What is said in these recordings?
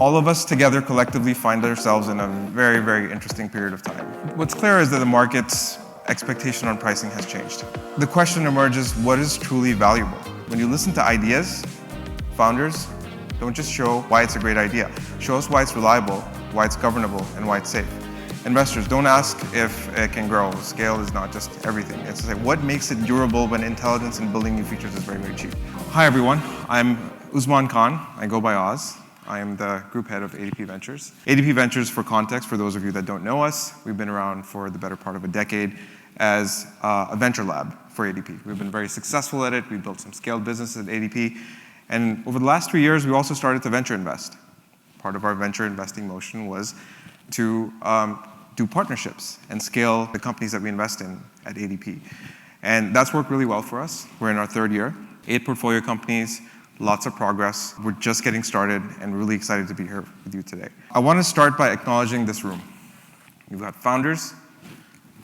All of us together collectively find ourselves in a very, very interesting period of time. What's clear is that the market's expectation on pricing has changed. The question emerges, what is truly valuable? When you listen to ideas, founders don't just show why it's a great idea. Show us why it's reliable, why it's governable, and why it's safe. Investors, don't ask if it can grow. Scale is not just everything. It's to say, what makes it durable when intelligence and building new features is very, very cheap? Hi, everyone. I'm Usman Khan. I go by Oz. I am the group head of ADP Ventures. ADP Ventures, for context, for those of you that don't know us, we've been around for the better part of a decade as a venture lab for ADP. We've been very successful at it. We built some scaled businesses at ADP. And over the last 3 years, we also started to venture invest. Part of our venture investing motion was to do partnerships and scale the companies that we invest in at ADP. And that's worked really well for us. We're in our 3rd year, 8 portfolio companies, lots of progress. We're just getting started and really excited to be here with you today. I want to start by acknowledging this room. You've got founders,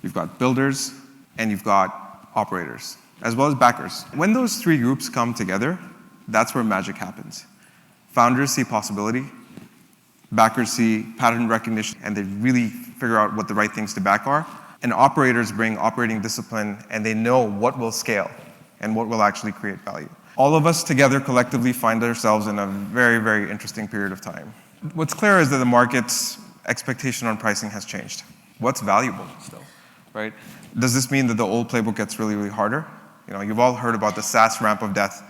you've got builders, and you've got operators, as well as backers. When those 3 groups come together, that's where magic happens. Founders see possibility, backers see pattern recognition, and they really figure out what the right things to back are. And operators bring operating discipline, and they know what will scale and what will actually create value. All of us together collectively find ourselves in a very, very interesting period of time. What's clear is that the market's expectation on pricing has changed. What's valuable still, right? Does this mean that the old playbook gets really, really harder? You know, you've all heard about the SaaS ramp of death,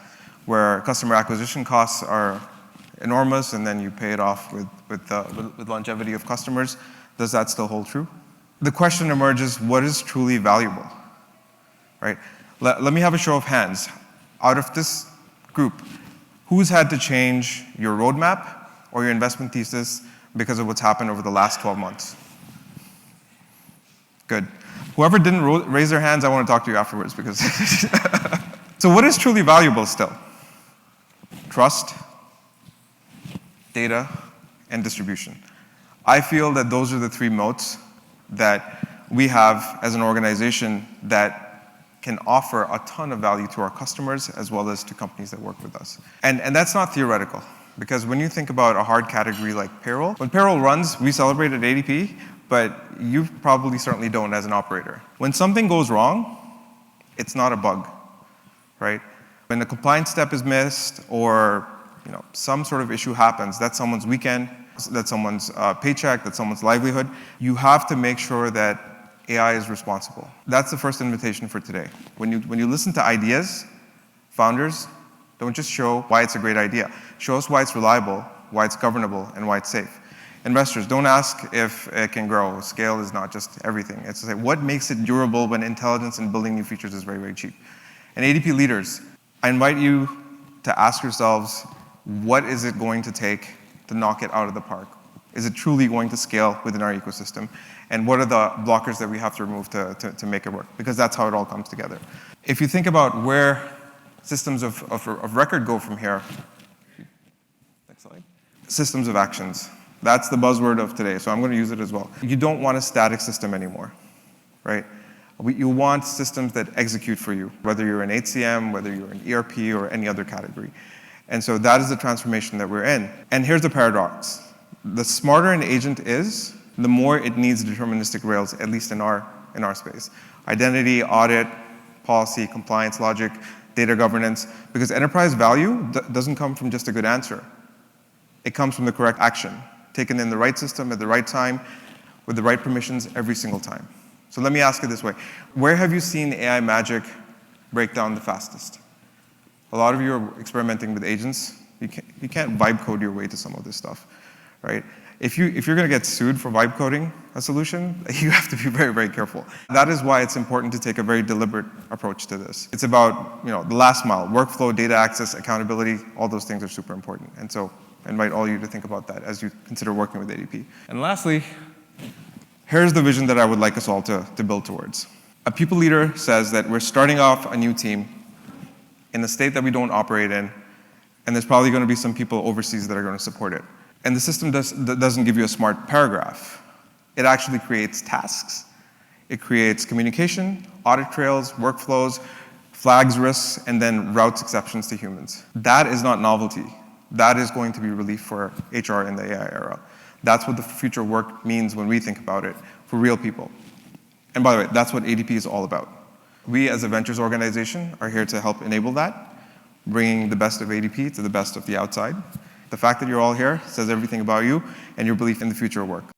where customer acquisition costs are enormous, and then you pay it off with longevity of customers. Does that still hold true? The question emerges, what is truly valuable, right? Let me have a show of hands. Out of this group, who's had to change your roadmap or your investment thesis because of what's happened over the last 12 months? Good. Whoever didn't raise their hands, I want to talk to you afterwards because. So what is truly valuable still? Trust, data, and distribution. I feel that those are the 3 moats that we have as an organization that can offer a ton of value to our customers as well as to companies that work with us. And that's not theoretical, because when you think about a hard category like payroll, when payroll runs, we celebrate at ADP, but you probably certainly don't as an operator. When something goes wrong, it's not a bug, right? When a compliance step is missed or some sort of issue happens, that's someone's weekend, that's someone's paycheck, that's someone's livelihood. You have to make sure that AI is responsible. That's the first invitation for today. When you listen to ideas, founders don't just show why it's a great idea. Show us why it's reliable, why it's governable, and why it's safe. Investors, don't ask if it can grow. Scale is not just everything. It's to say, what makes it durable when intelligence and building new features is very, very cheap? And ADP leaders, I invite you to ask yourselves, what is it going to take to knock it out of the park? Is it truly going to scale within our ecosystem? And what are the blockers that we have to remove to make it work? Because that's how it all comes together. If you think about where systems of record go from here, next slide. Systems of actions. That's the buzzword of today, so I'm going to use it as well. You don't want a static system anymore, right? You want systems that execute for you, whether you're an HCM, whether you're an ERP, or any other category. And so that is the transformation that we're in. And here's the paradox. The smarter an agent is, the more it needs deterministic rails, at least in our space. Identity, audit, policy, compliance, logic, data governance, because enterprise value doesn't come from just a good answer. It comes from the correct action, taken in the right system at the right time, with the right permissions every single time. So let me ask it this way. Where have you seen AI magic break down the fastest? A lot of you are experimenting with agents. You can't vibe code your way to some of this stuff, right? If you're going to get sued for vibe coding a solution, you have to be very, very careful. That is why it's important to take a very deliberate approach to this. It's about the last mile, workflow, data access, accountability. All those things are super important. And so I invite all of you to think about that as you consider working with ADP. And lastly, here's the vision that I would like us all to build towards. A people leader says that we're starting off a new team in a state that we don't operate in, and there's probably going to be some people overseas that are going to support it. And the system doesn't give you a smart paragraph. It actually creates tasks. It creates communication, audit trails, workflows, flags risks, and then routes exceptions to humans. That is not novelty. That is going to be relief for HR in the AI era. That's what the future work means when we think about it, for real people. And by the way, that's what ADP is all about. We as a ventures organization are here to help enable that, bringing the best of ADP to the best of the outside. The fact that you're all here says everything about you and your belief in the future of work.